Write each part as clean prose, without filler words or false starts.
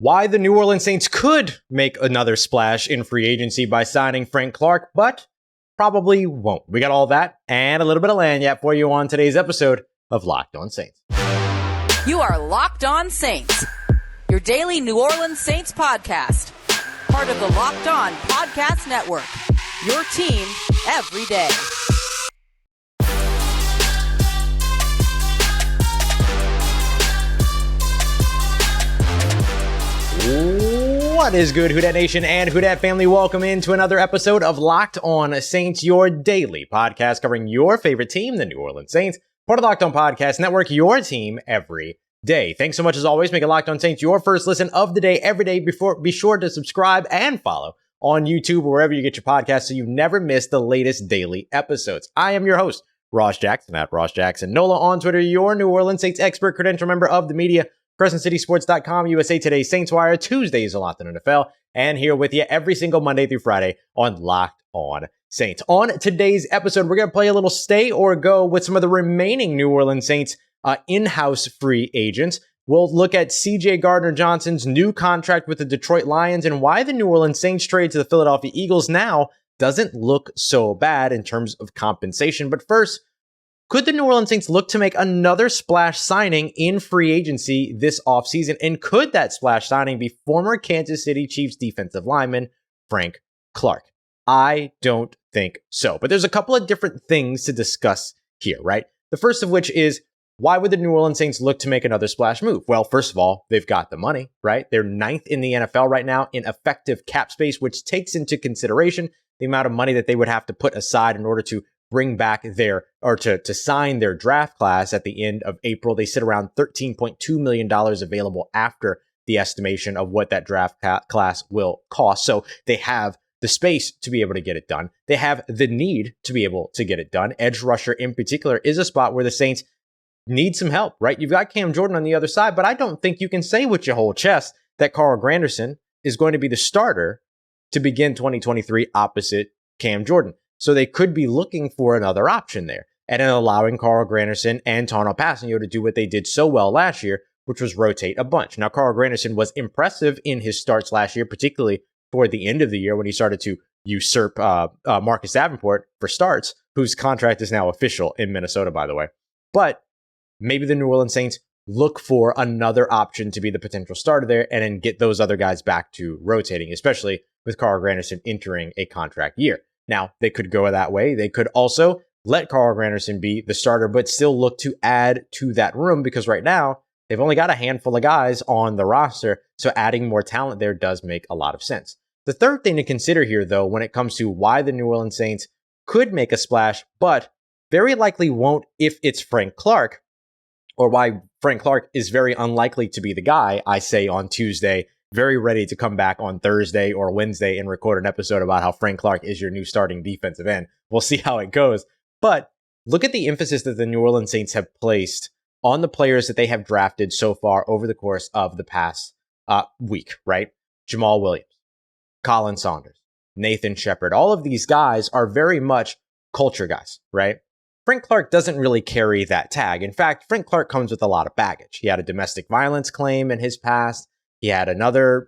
why the New Orleans Saints could make another splash in free agency by signing Frank Clark, but probably won't. We got all that and a little bit of lagniappe for you on today's episode of Locked On Saints. You are Locked On Saints, your daily New Orleans Saints podcast. Part of the Locked On Podcast Network, your team every day. What is good, Who Dat Nation and Who Dat family? Welcome into another episode of Locked On Saints, your daily podcast covering your favorite team, the New Orleans Saints. Part of the Locked On Podcast Network, your team every day. Thanks so much as always. Make Locked On Saints your first listen of the day every day. Be sure to subscribe and follow on YouTube or wherever you get your podcasts so you never miss the latest daily episodes. I am your host, Ross Jackson at Ross Jackson Nola on Twitter, your New Orleans Saints expert, credential member of the media, CrescentCitySports.com, USA Today, Saints Wire, Tuesdays a lot in NFL, and here with you every single Monday through Friday on Locked On Saints. On today's episode, we're going to play a little stay or go with some of the remaining New Orleans Saints in-house free agents. We'll look at CJ Gardner-Johnson's new contract with the Detroit Lions and why the New Orleans Saints trade to the Philadelphia Eagles now doesn't look so bad in terms of compensation. But first, could the New Orleans Saints look to make another splash signing in free agency this offseason? And could that splash signing be former Kansas City Chiefs defensive lineman Frank Clark? I don't think so. But there's a couple of different things to discuss here, right? The first of which is, why would the New Orleans Saints look to make another splash move? Well, first of all, they've got the money, right? They're ninth in the NFL right now in effective cap space, which takes into consideration the amount of money that they would have to put aside in order to bring back to sign their draft class at the end of April. They sit around $13.2 million available after the estimation of what that draft class will cost. So they have the space to be able to get it done. They have the need to be able to get it done. Edge rusher in particular is a spot where the Saints need some help, right? You've got Cam Jordan on the other side, but I don't think you can say with your whole chest that Carl Granderson is going to be the starter to begin 2023 opposite Cam Jordan. So they could be looking for another option there and then allowing Carl Granderson and Tano Passanio to do what they did so well last year, which was rotate a bunch. Now, Carl Granderson was impressive in his starts last year, particularly toward the end of the year when he started to usurp Marcus Davenport for starts, whose contract is now official in Minnesota, by the way. But maybe the New Orleans Saints look for another option to be the potential starter there and then get those other guys back to rotating, especially with Carl Granderson entering a contract year. Now, they could go that way. They could also let Carl Granderson be the starter, but still look to add to that room because right now, they've only got a handful of guys on the roster, so adding more talent there does make a lot of sense. The third thing to consider here, though, when it comes to why the New Orleans Saints could make a splash, but very likely won't if it's Frank Clark, or why Frank Clark is very unlikely to be the guy, I say on Tuesday, very ready to come back on Thursday or Wednesday and record an episode about how Frank Clark is your new starting defensive end. We'll see how it goes. But look at the emphasis that the New Orleans Saints have placed on the players that they have drafted so far over the course of the past week, right? Jamaal Williams, Khalen Saunders, Nathan Shepard. All of these guys are very much culture guys, right? Frank Clark doesn't really carry that tag. In fact, Frank Clark comes with a lot of baggage. He had a domestic violence claim in his past. He had another,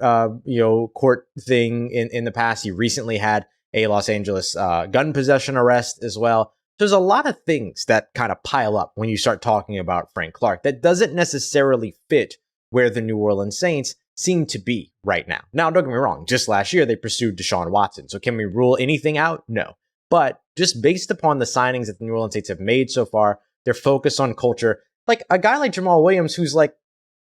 court thing in the past. He recently had a Los Angeles gun possession arrest as well. There's a lot of things that kind of pile up when you start talking about Frank Clark that doesn't necessarily fit where the New Orleans Saints seem to be right now. Now, don't get me wrong. Just last year, they pursued Deshaun Watson. So can we rule anything out? No. But just based upon the signings that the New Orleans Saints have made so far, their focus on culture, like a guy like Jamaal Williams, who's like,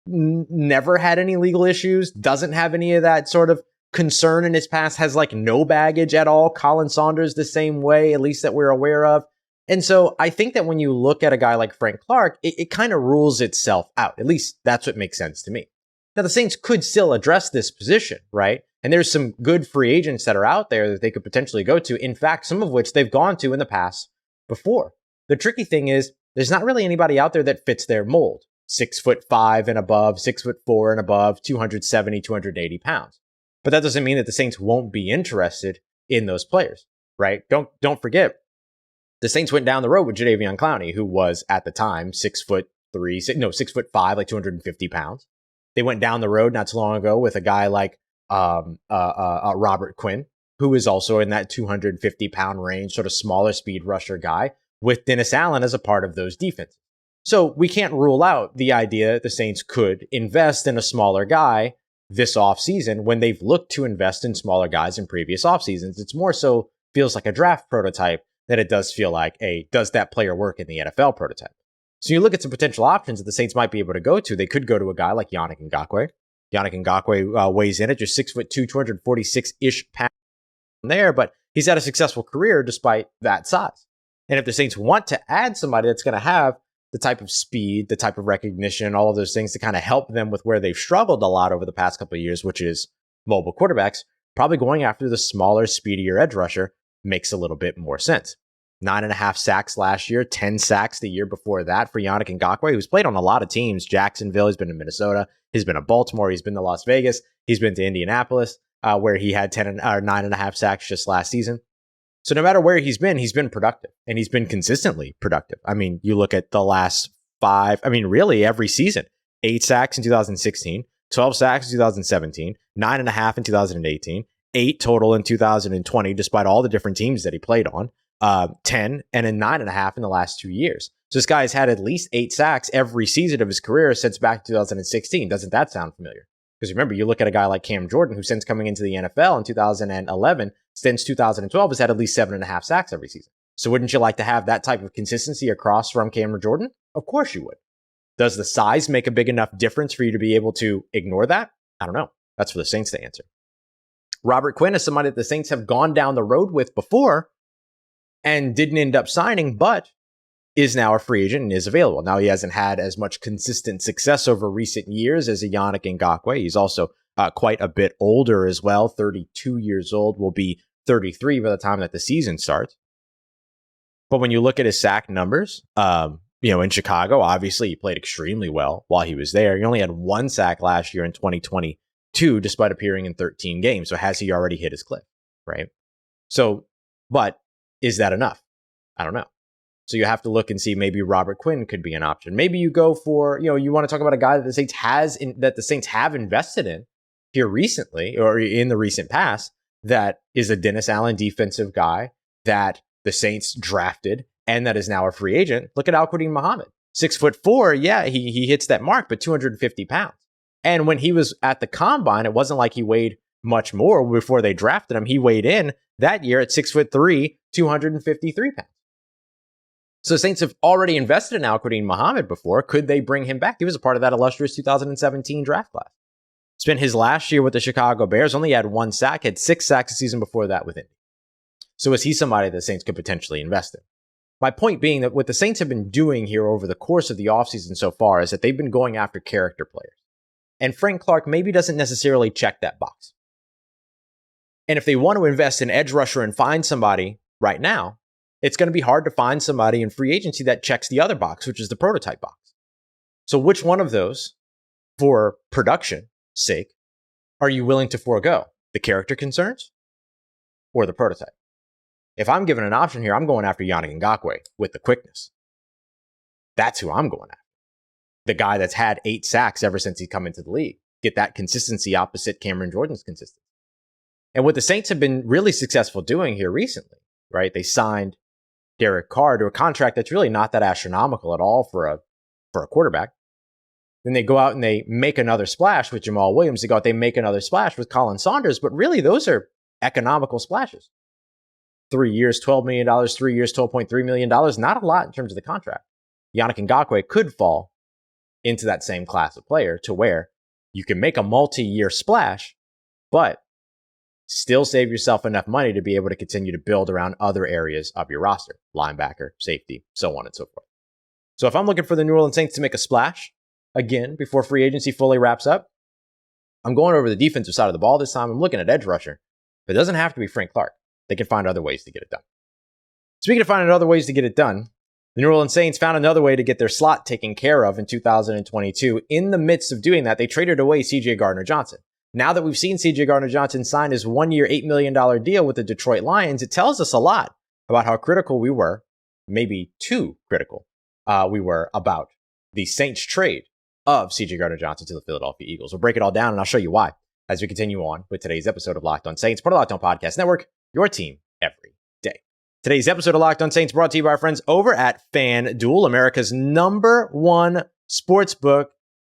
never had any legal issues, doesn't have any of that sort of concern in his past, has like no baggage at all. Khalen Saunders the same way, at least that we're aware of. And so I think that when you look at a guy like Frank Clark, it kind of rules itself out. At least that's what makes sense to me. Now, the Saints could still address this position, right? And there's some good free agents that are out there that they could potentially go to. In fact, some of which they've gone to in the past before. The tricky thing is there's not really anybody out there that fits their mold. 6'5" and above, 6'4" and above, 270, 280 pounds. But that doesn't mean that the Saints won't be interested in those players, right? Don't forget, the Saints went down the road with Jadeveon Clowney, who was at the time 6'5", like 250 pounds. They went down the road not too long ago with a guy like Robert Quinn, who is also in that 250-pound range, sort of smaller speed rusher guy, with Dennis Allen as a part of those defenses. So we can't rule out the idea that the Saints could invest in a smaller guy this offseason when they've looked to invest in smaller guys in previous offseasons. It's more so feels like a draft prototype than it does feel like a does that player work in the NFL prototype. So you look at some potential options that the Saints might be able to go to. They could go to a guy like Yannick Ngakoue. Yannick Ngakoue weighs in at just 6'2", 246-ish pounds there, but he's had a successful career despite that size. And if the Saints want to add somebody that's going to have the type of speed, the type of recognition, all of those things to kind of help them with where they've struggled a lot over the past couple of years, which is mobile quarterbacks, probably going after the smaller, speedier edge rusher makes a little bit more sense. 9.5 sacks last year, 10 sacks the year before that for Yannick Ngakoue, who's played on a lot of teams. Jacksonville, he's been in Minnesota, he's been to Baltimore, he's been to Las Vegas, he's been to Indianapolis, where he had 9.5 sacks just last season. So no matter where he's been productive, and he's been consistently productive. I mean, you look at the last 5, really every season, 8 sacks in 2016, 12 sacks in 2017, 9.5 in 2018, 8 total in 2020, despite all the different teams that he played on, 10 and then 9.5 in the last 2 years. So this guy has had at least 8 sacks every season of his career since back to 2016. Doesn't that sound familiar? Because remember, you look at a guy like Cam Jordan, who since coming into the NFL in 2011, since 2012, has had at least 7.5 sacks every season. So wouldn't you like to have that type of consistency across from Cameron Jordan? Of course you would. Does the size make a big enough difference for you to be able to ignore that? I don't know. That's for the Saints to answer. Robert Quinn is somebody that the Saints have gone down the road with before and didn't end up signing, but is now a free agent and is available. Now, he hasn't had as much consistent success over recent years as a Yannick Ngakoue. He's also quite a bit older as well, 32 years old, will be 33 by the time that the season starts. But when you look at his sack numbers, in Chicago, obviously he played extremely well while he was there. He only had 1 sack last year in 2022, despite appearing in 13 games. So has he already hit his cliff, right? So, but is that enough? I don't know. So you have to look and see maybe Robert Quinn could be an option. Maybe you go for, you want to talk about a guy that the Saints have invested in here recently or in the recent past that is a Dennis Allen defensive guy that the Saints drafted and that is now a free agent. Look at Al-Quadin Muhammad, 6'4". Yeah, he hits that mark, but 250 pounds. And when he was at the combine, it wasn't like he weighed much more before they drafted him. He weighed in that year at 6'3", 253 pounds. So the Saints have already invested in Al-Quadin Muhammad before. Could they bring him back? He was a part of that illustrious 2017 draft class. Spent his last year with the Chicago Bears, only had 1 sack, had 6 sacks a season before that with Indy. So is he somebody that the Saints could potentially invest in? My point being that what the Saints have been doing here over the course of the offseason so far is that they've been going after character players. And Frank Clark maybe doesn't necessarily check that box. And if they want to invest in edge rusher and find somebody right now, it's going to be hard to find somebody in free agency that checks the other box, which is the prototype box. So which one of those, for production sake, are you willing to forego? The character concerns or the prototype? If I'm given an option here, I'm going after Yannick Ngakoue with the quickness. That's who I'm going after. The guy that's had 8 sacks ever since he's come into the league. Get that consistency opposite Cameron Jordan's consistency. And what the Saints have been really successful doing here recently, right? They signed Derek Carr to a contract that's really not that astronomical at all for a quarterback. Then they go out and they make another splash with Jamaal Williams. They go out, they make another splash with Colin Saunders, but really those are economical splashes. 3 years, $12 million, 3 years, $12.3 million. Not a lot in terms of the contract. Yannick Ngakoue could fall into that same class of player to where you can make a multi-year splash, but still save yourself enough money to be able to continue to build around other areas of your roster, linebacker, safety, so on and so forth. So if I'm looking for the New Orleans Saints to make a splash, again, before free agency fully wraps up, I'm going over the defensive side of the ball this time. I'm looking at edge rusher. But it doesn't have to be Frank Clark. They can find other ways to get it done. Speaking of finding other ways to get it done, the New Orleans Saints found another way to get their slot taken care of in 2022. In the midst of doing that, they traded away C.J. Gardner-Johnson. Now that we've seen C.J. Gardner-Johnson sign his 1-year, $8 million deal with the Detroit Lions, it tells us a lot about how critical we were, maybe too critical we were about the Saints trade of CJ Gardner-Johnson to the Philadelphia Eagles. We'll break it all down, and I'll show you why as we continue on with today's episode of Locked On Saints, part of Locked On Podcast Network, your team every day. Today's episode of Locked On Saints brought to you by our friends over at FanDuel, America's #1 sportsbook,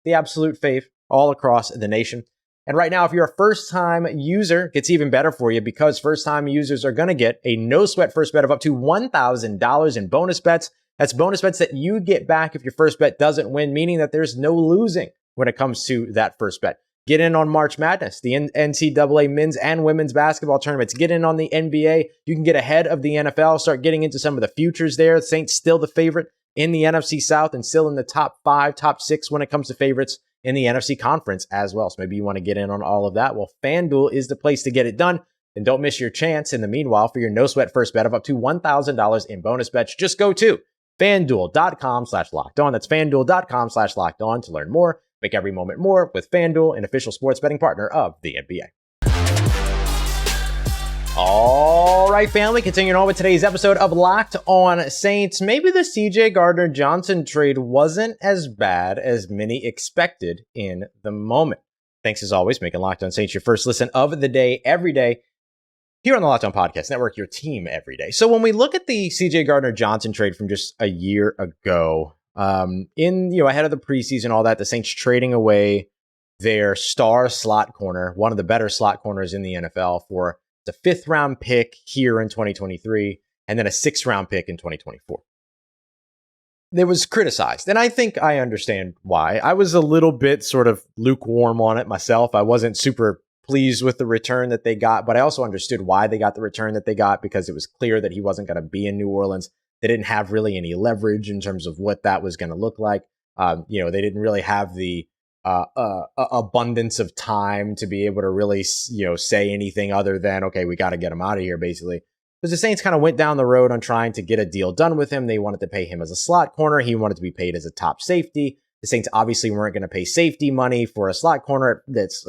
the absolute fave all across the nation. And right now, if you're a first-time user, it gets even better for you because first-time users are going to get a no-sweat first bet of up to $1,000 in bonus bets. That's bonus bets that you get back if your first bet doesn't win, meaning that there's no losing when it comes to that first bet. Get in on March Madness, the NCAA men's and women's basketball tournaments. Get in on the NBA. You can get ahead of the NFL, start getting into some of the futures there. The Saints still the favorite in the NFC South and still in the top 5, top 6 when it comes to favorites in the NFC Conference as well. So maybe you want to get in on all of that. Well, FanDuel is the place to get it done. And don't miss your chance in the meanwhile for your no-sweat first bet of up to $1,000 in bonus bets. Just go to FanDuel.com/lockedon. That's FanDuel.com/lockedon to learn more. Make every moment more with FanDuel, an official sports betting partner of the NBA. All right, family, continuing on with today's episode of Locked On Saints. Maybe the CJ Gardner-Johnson trade wasn't as bad as many expected in the moment. Thanks as always, making Locked On Saints your first listen of the day, every day, here on the Locked On Podcast Network, your team every day. So when we look at the CJ Gardner-Johnson trade from just a year ago, ahead of the preseason, all that, the Saints trading away their star slot corner, one of the better slot corners in the NFL, for the 5th round pick here in 2023, and then a 6th round pick in 2024. It was criticized, and I think I understand why. I was a little bit sort of lukewarm on it myself. I wasn't super pleased with the return that they got, but I also understood why they got the return that they got, because it was clear that he wasn't going to be in New Orleans. They didn't have really any leverage in terms of what that was going to look like. They didn't really have the abundance of time to be able to really, say anything other than, okay, we got to get him out of here, basically. Because the Saints kind of went down the road on trying to get a deal done with him. They wanted to pay him as a slot corner. He wanted to be paid as a top safety. The Saints obviously weren't going to pay safety money for a slot corner. That's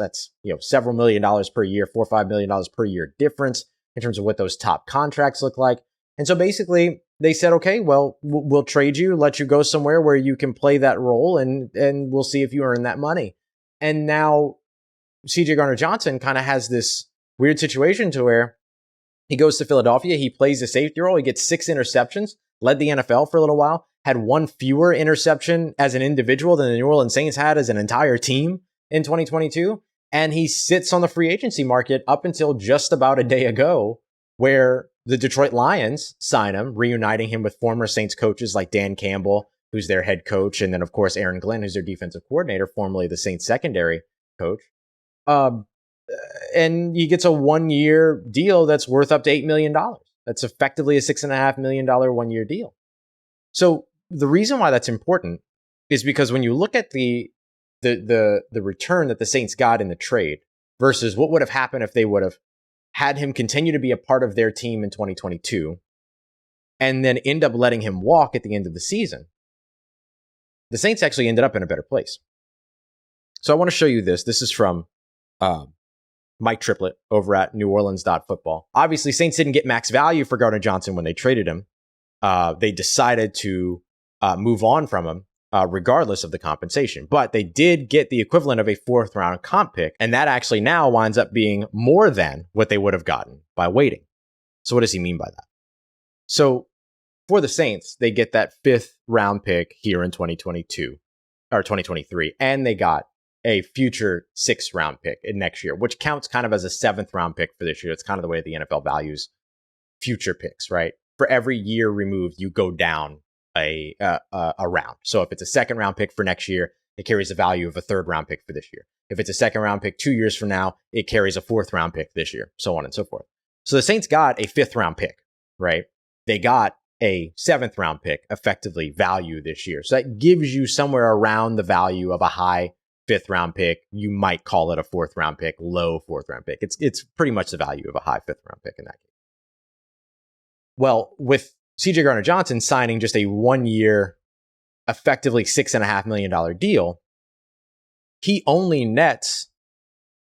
several $1 million per year, $4 or $5 million per year difference in terms of what those top contracts look like. And so basically they said, okay, well, we'll trade you, let you go somewhere where you can play that role, and we'll see if you earn that money. And now CJ Gardner-Johnson kind of has this weird situation to where he goes to Philadelphia, he plays the safety role, he gets 6 interceptions, led the NFL for a little while, had 1 fewer interception as an individual than the New Orleans Saints had as an entire team in 2022. And he sits on the free agency market up until just about a day ago, where the Detroit Lions sign him, reuniting him with former Saints coaches like Dan Campbell, who's their head coach, and then, of course, Aaron Glenn, who's their defensive coordinator, formerly the Saints secondary coach. And he gets a 1-year deal that's worth up to $8 million. That's effectively a $6.5 million 1-year deal. So the reason why that's important is because when you look at the return that the Saints got in the trade versus what would have happened if they would have had him continue to be a part of their team in 2022 and then end up letting him walk at the end of the season, the Saints actually ended up in a better place. So I want to show you this. This is from Mike Triplett over at NewOrleans.football. Obviously, Saints didn't get max value for Garner Johnson when they traded him. They decided to move on from him regardless of the compensation. But they did get the equivalent of a 4th round comp pick. And that actually now winds up being more than what they would have gotten by waiting. So what does he mean by that? So for the Saints, they get that 5th round pick here in 2022 or 2023. And they got a future 6th round pick in next year, which counts kind of as a 7th round pick for this year. It's kind of the way the NFL values future picks, right? For every year removed, you go down a round. So if it's a 2nd round pick for next year, it carries the value of a 3rd round pick for this year. If it's a 2nd round pick 2 years from now, it carries a 4th round pick this year, so on and so forth. So the Saints got a 5th round pick, right? They got a 7th round pick, effectively value this year. So that gives you somewhere around the value of a high 5th round pick. You might call it a 4th round pick, low 4th round pick. It's pretty much the value of a high 5th round pick in that case. Well, with CJ Gardner-Johnson signing just a 1-year, effectively $6.5 million deal, he only nets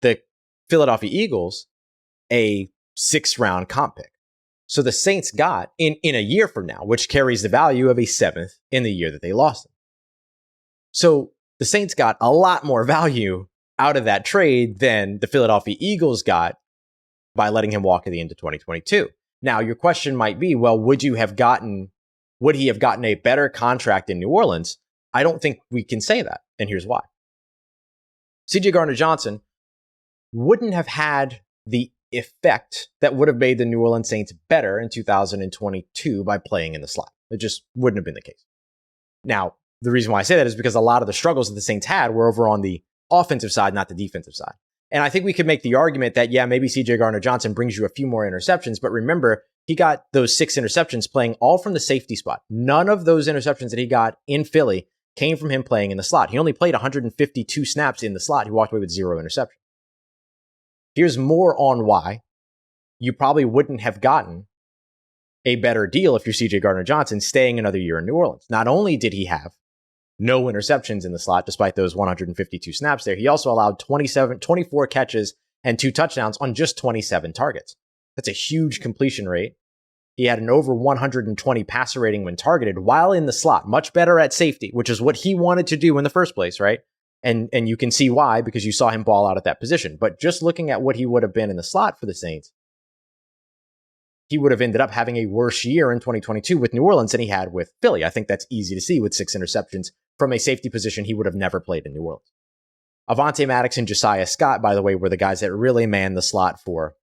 the Philadelphia Eagles a 6th round comp pick. So the Saints got in a year from now, which carries the value of a 7th in the year that they lost him. So the Saints got a lot more value out of that trade than the Philadelphia Eagles got by letting him walk at the end of 2022. Now, your question might be, well, would he have gotten a better contract in New Orleans? I don't think we can say that, and here's why. CJ Gardner-Johnson wouldn't have had the effect that would have made the New Orleans Saints better in 2022 by playing in the slot. It just wouldn't have been the case. Now, the reason why I say that is because a lot of the struggles that the Saints had were over on the offensive side, not the defensive side. And I think we could make the argument that, yeah, maybe CJ Gardner-Johnson brings you a few more interceptions, but remember, he got those 6 interceptions playing all from the safety spot. None of those interceptions that he got in Philly came from him playing in the slot. He only played 152 snaps in the slot. He walked away with 0 interceptions. Here's more on why you probably wouldn't have gotten a better deal if you're CJ Gardner-Johnson staying another year in New Orleans. Not only did he have no interceptions in the slot, despite those 152 snaps there, he also allowed 24 catches and 2 touchdowns on just 27 targets. That's a huge completion rate. He had an over 120 passer rating when targeted while in the slot, much better at safety, which is what he wanted to do in the first place, right? And you can see why, because you saw him ball out at that position. But just looking at what he would have been in the slot for the Saints, he would have ended up having a worse year in 2022 with New Orleans than he had with Philly. I think that's easy to see with 6 interceptions from a safety position he would have never played in New Orleans. Avonte Maddox and Josiah Scott, by the way, were the guys that really manned the slot for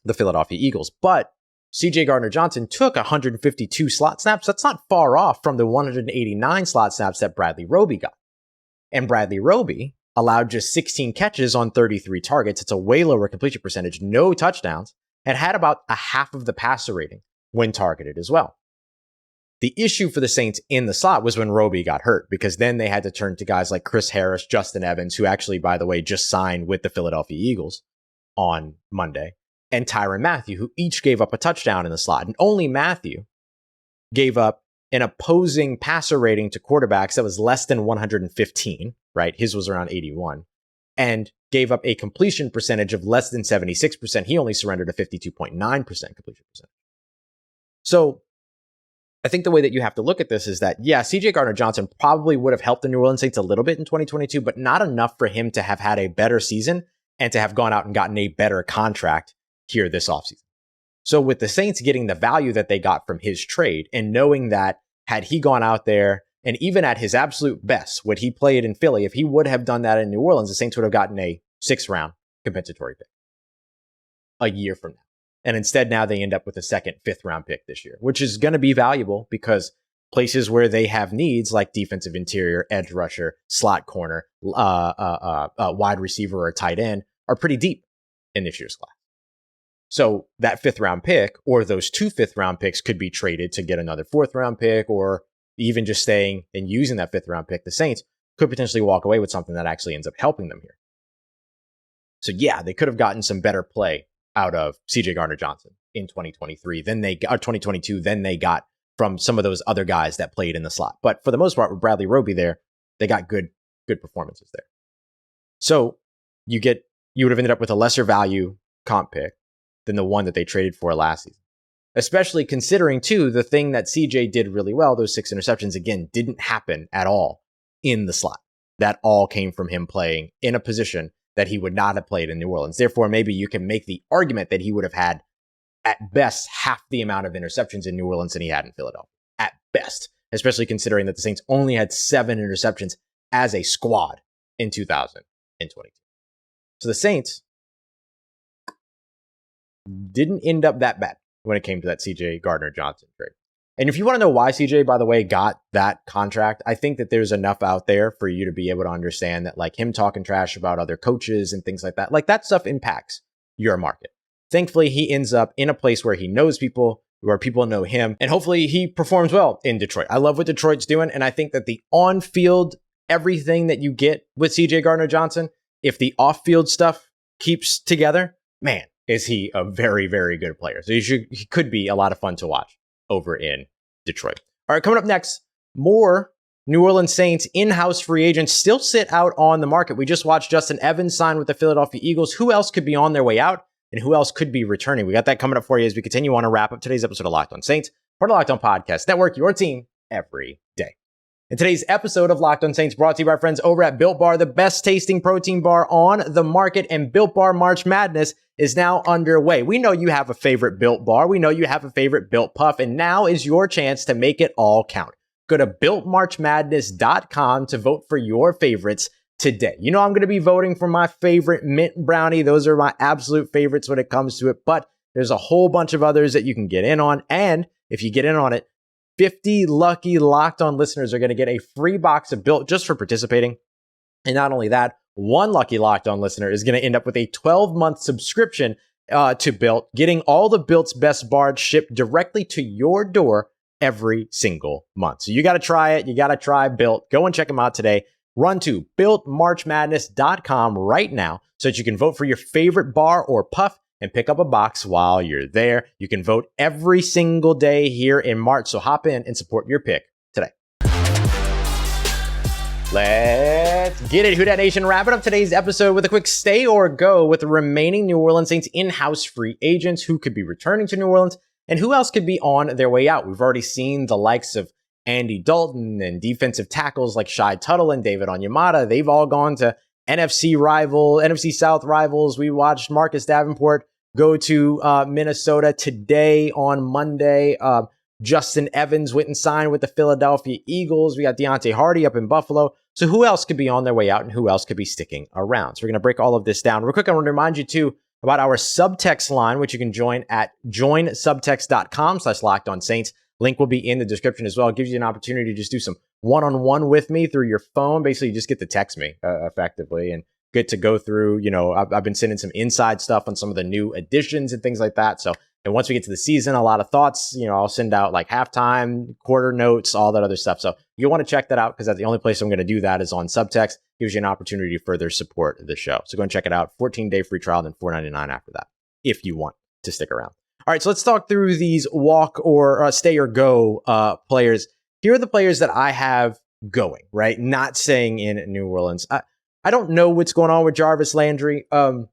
the Philadelphia Eagles. But CJ Gardner-Johnson took 152 slot snaps. That's not far off from the 189 slot snaps that Bradley Roby got. And Bradley Roby allowed just 16 catches on 33 targets. It's a way lower completion percentage, no touchdowns, and had about a half of the passer rating when targeted as well. The issue for the Saints in the slot was when Roby got hurt, because then they had to turn to guys like Chris Harris, Justin Evans, who actually, by the way, just signed with the Philadelphia Eagles on Monday, and Tyrann Mathieu, who each gave up a touchdown in the slot. And only Mathieu gave up an opposing passer rating to quarterbacks that was less than 115, right? His was around 81, and gave up a completion percentage of less than 76%. He only surrendered a 52.9% completion percentage. So I think the way that you have to look at this is that, yeah, CJ Gardner-Johnson probably would have helped the New Orleans Saints a little bit in 2022, but not enough for him to have had a better season and to have gone out and gotten a better contract here this offseason. So with the Saints getting the value that they got from his trade and knowing that had he gone out there and even at his absolute best, what he played in Philly, if he would have done that in New Orleans, the Saints would have gotten a 6th-round compensatory pick a year from now. And instead, now they end up with a 2nd, 5th-round pick this year, which is going to be valuable because places where they have needs like defensive interior, edge rusher, slot corner, wide receiver, or tight end are pretty deep in this year's class. So that 5th-round pick or those 2 5th-round picks could be traded to get another 4th-round pick, or even just staying and using that 5th-round pick. The Saints could potentially walk away with something that actually ends up helping them here. So yeah, they could have gotten some better play out of CJ Gardner-Johnson in 2022 than they got from some of those other guys that played in the slot. But for the most part, with Bradley Roby there, they got good performances there. So you would have ended up with a lesser value comp pick than the one that they traded for last season. Especially considering, too, the thing that CJ did really well, those 6 interceptions, again, didn't happen at all in the slot. That all came from him playing in a position that he would not have played in New Orleans. Therefore, maybe you can make the argument that he would have had, at best, half the amount of interceptions in New Orleans than he had in Philadelphia. At best. Especially considering that the Saints only had 7 interceptions as a squad in 2022. So the Saints didn't end up that bad when it came to that CJ Gardner-Johnson trade. And if you want to know why CJ, by the way, got that contract, I think that there's enough out there for you to be able to understand that, like, him talking trash about other coaches and things like that stuff impacts your market. Thankfully, he ends up in a place where he knows people, where people know him, and hopefully he performs well in Detroit. I love what Detroit's doing, and I think that the on-field, everything that you get with CJ Gardner-Johnson, if the off-field stuff keeps together, man, is he a very, very good player. So he could be a lot of fun to watch over in Detroit. All right, coming up next, more New Orleans Saints in-house free agents still sit out on the market. We just watched Justin Evans sign with the Philadelphia Eagles. Who else could be on their way out, and who else could be returning? We got that coming up for you as we continue on to wrap up today's episode of Locked On Saints, part of Locked On Podcast Network, your team every day. In today's episode of Locked on Saints, brought to you by our friends over at Built Bar, the best tasting protein bar on the market, and Built Bar March Madness is now underway. We know you have a favorite Built Bar. We know you have a favorite Built Puff, and now is your chance to make it all count. Go to BuiltMarchMadness.com to vote for your favorites today. You know I'm going to be voting for my favorite mint brownie. Those are my absolute favorites when it comes to it, but there's a whole bunch of others that you can get in on, and if you get in on it, 50 lucky Locked On listeners are going to get a free box of Built just for participating. And not only that, one lucky Locked On listener is going to end up with a 12-month subscription to Built, getting all the Built's best bars shipped directly to your door every single month. So you got to try it. You got to try Built. Go and check them out today. Run to BuiltMarchMadness.com right now so that you can vote for your favorite bar or puff and pick up a box while you're there. You can vote every single day here in March, so hop in and support your pick today. Let's get it, Who Dat Nation. Wrapping up today's episode with a quick stay or go with the remaining New Orleans Saints in-house free agents who could be returning to New Orleans and who else could be on their way out. We've already seen the likes of Andy Dalton and defensive tackles like Shai Tuttle and David Onyemata. They've all gone to NFC South rivals. We watched Marcus Davenport go to Minnesota today on Monday. Justin Evans went and signed with the Philadelphia Eagles. We got Deontay Hardy up in Buffalo. So who else could be on their way out and who else could be sticking around? So we're going to break all of this down. Real quick, I want to remind you too about our subtext line, which you can join at joinsubtext.com/LockedOnSaints. Link will be in the description as well. It gives you an opportunity to just do some one-on-one with me through your phone. Basically, you just get to text me effectively and get to go through, I've been sending some inside stuff on some of the new additions and things like that. So, and once we get to the season, a lot of thoughts, I'll send out like halftime, quarter notes, all that other stuff. So you'll want to check that out because that's the only place I'm going to do that is on Subtext. Gives you an opportunity to further support the show. So go and check it out. 14-day free trial, then $4.99 after that, if you want to stick around. All right, so let's talk through these walk or stay or go players. Here are the players that I have going, right? Not staying in New Orleans. I don't know what's going on with Jarvis Landry. I've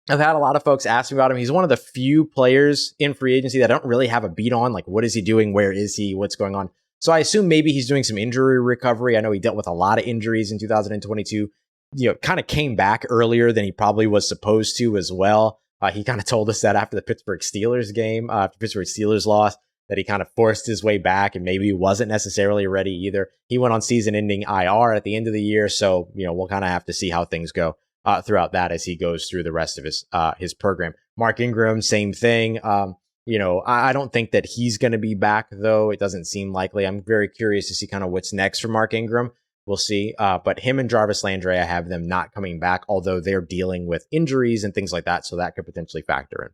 had a lot of folks ask me about him. He's one of the few players in free agency that I don't really have a beat on. Like, what is he doing? Where is he? What's going on? So I assume maybe he's doing some injury recovery. I know he dealt with a lot of injuries in 2022. Kind of came back earlier than he probably was supposed to as well. He kind of told us that after the Pittsburgh Steelers game, after Pittsburgh Steelers lost, that he kind of forced his way back and maybe he wasn't necessarily ready either. He went on season-ending IR at the end of the year, so we'll kind of have to see how things go throughout that as he goes through the rest of his program. Mark Ingram, same thing. I don't think that he's going to be back, though. It doesn't seem likely. I'm very curious to see kind of what's next for Mark Ingram. We'll see. But him and Jarvis Landry, I have them not coming back, although they're dealing with injuries and things like that, so that could potentially factor in.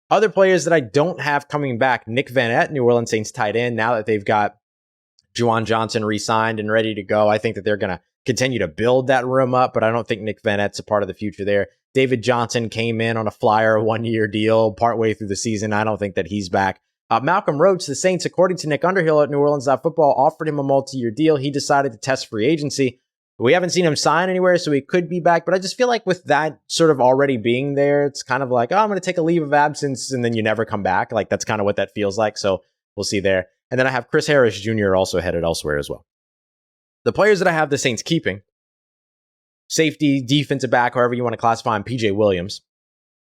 Other players that I don't have coming back, Nick Vannett, New Orleans Saints tight end, now that they've got Juwan Johnson re-signed and ready to go, I think that they're going to continue to build that room up, but I don't think Nick Vannett's a part of the future there. David Johnson came in on a flyer one-year deal partway through the season. I don't think that he's back. Malcolm Roach, the Saints, according to Nick Underhill at New Orleans Football, offered him a multi-year deal. He decided to test free agency. We haven't seen him sign anywhere, so he could be back. But I just feel like with that sort of already being there, it's kind of like, I'm going to take a leave of absence, and then you never come back. Like, that's kind of what that feels like. So we'll see there. And then I have Chris Harris Jr. also headed elsewhere as well. The players that I have the Saints keeping, safety, defensive back, however you want to classify him, PJ Williams.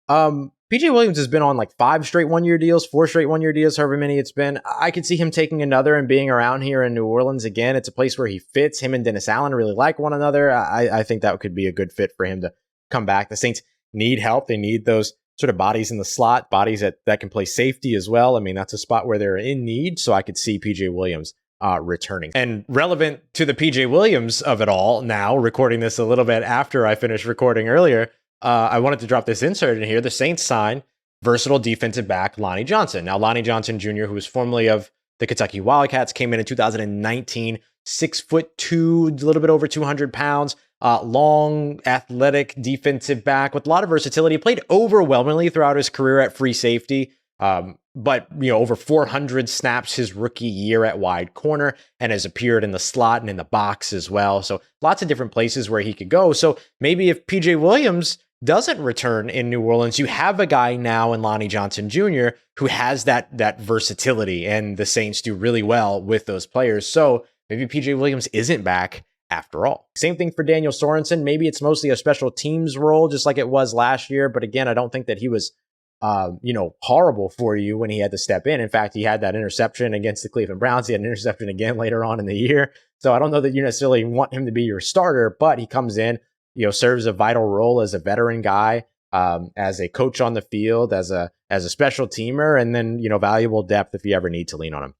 PJ Williams has been on like 5 straight one-year deals, 4 straight one-year deals, however many it's been. I could see him taking another and being around here in New Orleans again. It's a place where he fits. Him and Dennis Allen really like one another. I think that could be a good fit for him to come back. The Saints need help. They need those sort of bodies in the slot, bodies that can play safety as well. I mean, that's a spot where they're in need. So I could see PJ Williams returning. And relevant to the PJ Williams of it all now, recording this a little bit after I finished recording earlier, I wanted to drop this insert in here. The Saints signed versatile defensive back Lonnie Johnson. Now, Lonnie Johnson Jr., who was formerly of the Kentucky Wildcats, came in 2019, 6'2", a little bit over 200 pounds, long, athletic defensive back with a lot of versatility. He played overwhelmingly throughout his career at free safety, but over 400 snaps his rookie year at wide corner and has appeared in the slot and in the box as well. So lots of different places where he could go. So maybe if PJ Williams doesn't return in New Orleans, you have a guy now in Lonnie Johnson Jr. who has that versatility, and the Saints do really well with those players. So Maybe PJ Williams isn't back after all. Same thing for Daniel Sorensen. Maybe it's mostly a special teams role, just like it was last year. But again, I don't think that he was, horrible for you when he had to step in. In fact, he had that interception against the Cleveland Browns. He had an interception again later on in the year. So I don't know that you necessarily want him to be your starter, but he comes in, serves a vital role as a veteran guy, as a coach on the field, as a special teamer, and then, valuable depth if you ever need to lean on him.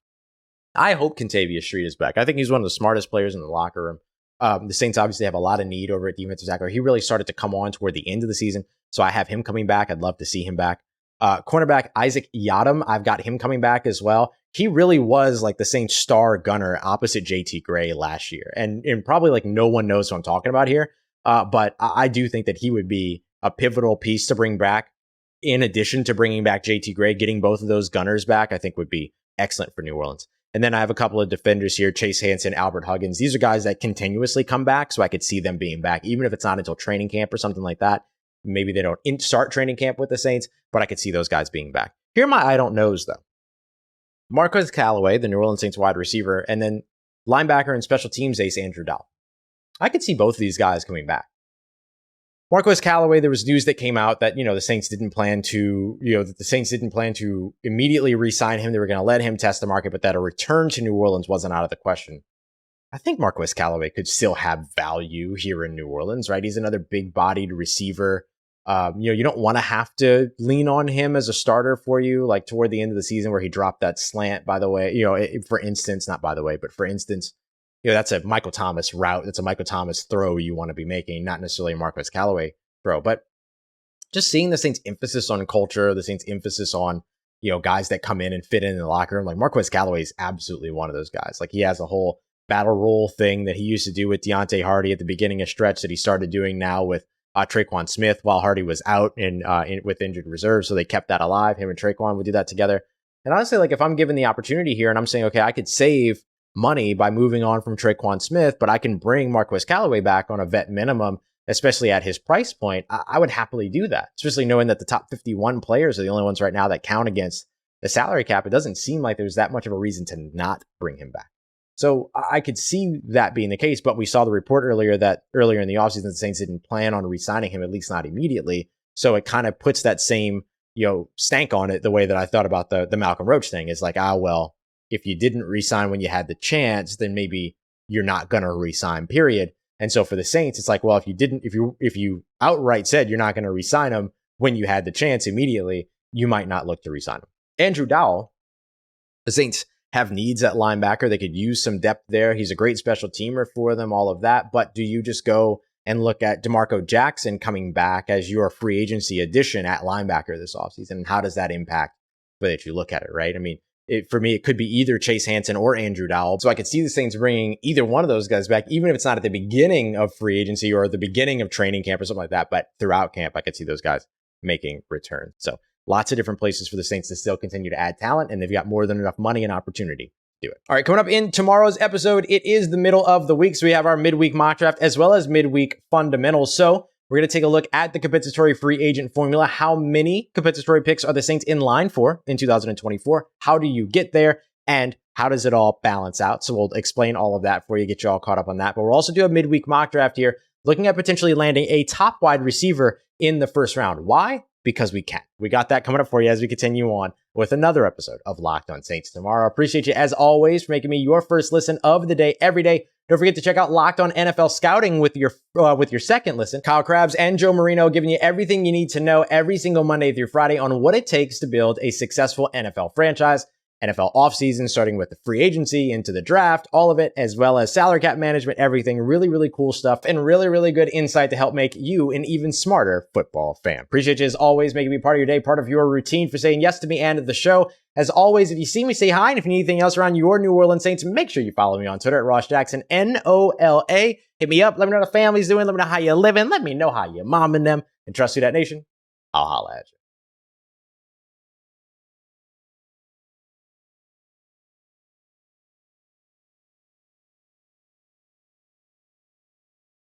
I hope Kentavious Street is back. I think he's one of the smartest players in the locker room. The Saints obviously have a lot of need over at defensive tackle. He really started to come on toward the end of the season, so I have him coming back. I'd love to see him back. Cornerback Isaac Yiadom, I've got him coming back as well. He really was like the Saints star gunner opposite JT Gray last year. And probably like no one knows what I'm talking about here. But I do think that he would be a pivotal piece to bring back. In addition to bringing back JT Gray, getting both of those gunners back, I think would be excellent for New Orleans. And then I have a couple of defenders here, Chase Hansen, Albert Huggins. These are guys that continuously come back, so I could see them being back, even if it's not until training camp or something like that. Maybe they don't start training camp with the Saints, but I could see those guys being back. Here are my I don't knows, though. Marquez Callaway, the New Orleans Saints wide receiver, and then linebacker and special teams ace Andrew Dowell. I could see both of these guys coming back. Marquez Callaway, there was news that came out that, the Saints didn't plan to, immediately re-sign him. They were going to let him test the market, but that a return to New Orleans wasn't out of the question. I think Marquez Callaway could still have value here in New Orleans, right? He's another big-bodied receiver. You don't want to have to lean on him as a starter for you, like toward the end of the season where he dropped that slant, by the way, for instance, that's a Michael Thomas route. That's a Michael Thomas throw you want to be making, not necessarily a Marquez Callaway throw. But just seeing the Saints' emphasis on culture, the Saints' emphasis on, guys that come in and fit in the locker room, like Marquez Callaway is absolutely one of those guys. Like he has a whole battle role thing that he used to do with Deontay Hardy at the beginning of stretch that he started doing now with Traquan Smith while Hardy was out with injured reserve. So they kept that alive. Him and Traquan would do that together. And honestly, like if I'm given the opportunity here and I'm saying, okay, I could save money by moving on from Traquan Smith, but I can bring Marquez Callaway back on a vet minimum, especially at his price point, I would happily do that, especially knowing that the top 51 players are the only ones right now that count against the salary cap. It doesn't seem like there's that much of a reason to not bring him back. So I could see that being the case, but we saw the report earlier in the offseason, the Saints didn't plan on re-signing him, at least not immediately. So it kind of puts that same, stank on it the way that I thought about the Malcolm Roach thing is like, well, if you didn't re-sign when you had the chance, then maybe you're not going to re-sign, period. And so for the Saints, it's like, well, if you outright said you're not going to re-sign him when you had the chance immediately, you might not look to re-sign him. Andrew Dowell, the Saints have needs at linebacker. They could use some depth there. He's a great special teamer for them, all of that. But do you just go and look at DeMarco Jackson coming back as your free agency addition at linebacker this offseason? And how does that impact the way that you look at it, right? I mean, for me, it could be either Chase Hansen or Andrew Dowell. So I could see the Saints bringing either one of those guys back, even if it's not at the beginning of free agency or the beginning of training camp or something like that. But throughout camp, I could see those guys making returns. So lots of different places for the Saints to still continue to add talent, and they've got more than enough money and opportunity to do it. All right, coming up in tomorrow's episode, it is the middle of the week, so we have our midweek mock draft as well as midweek fundamentals. So we're going to take a look at the compensatory free agent formula. How many compensatory picks are the Saints in line for in 2024? How do you get there? And how does it all balance out? So we'll explain all of that for you, get you all caught up on that. But we'll also do a midweek mock draft here, looking at potentially landing a top wide receiver in the first round. Why? Because we can. We got that coming up for you as we continue on with another episode of Locked On Saints tomorrow. Appreciate you, as always, for making me your first listen of the day every day. Don't forget to check out Locked On NFL Scouting with your second listen. Kyle Krabs and Joe Marino giving you everything you need to know every single Monday through Friday on what it takes to build a successful NFL franchise. NFL offseason, starting with the free agency into the draft, all of it, as well as salary cap management, everything. Really, really cool stuff and really, really good insight to help make you an even smarter football fan. Appreciate you as always, making me part of your day, part of your routine, for saying yes to me and the show. As always, if you see me, say hi. And if you need anything else around your New Orleans Saints, make sure you follow me on Twitter at Ross Jackson, NOLA. Hit me up. Let me know how the family's doing. Let me know how you're living. Let me know how your mom and them. And trust Who Dat Nation, I'll holla at you.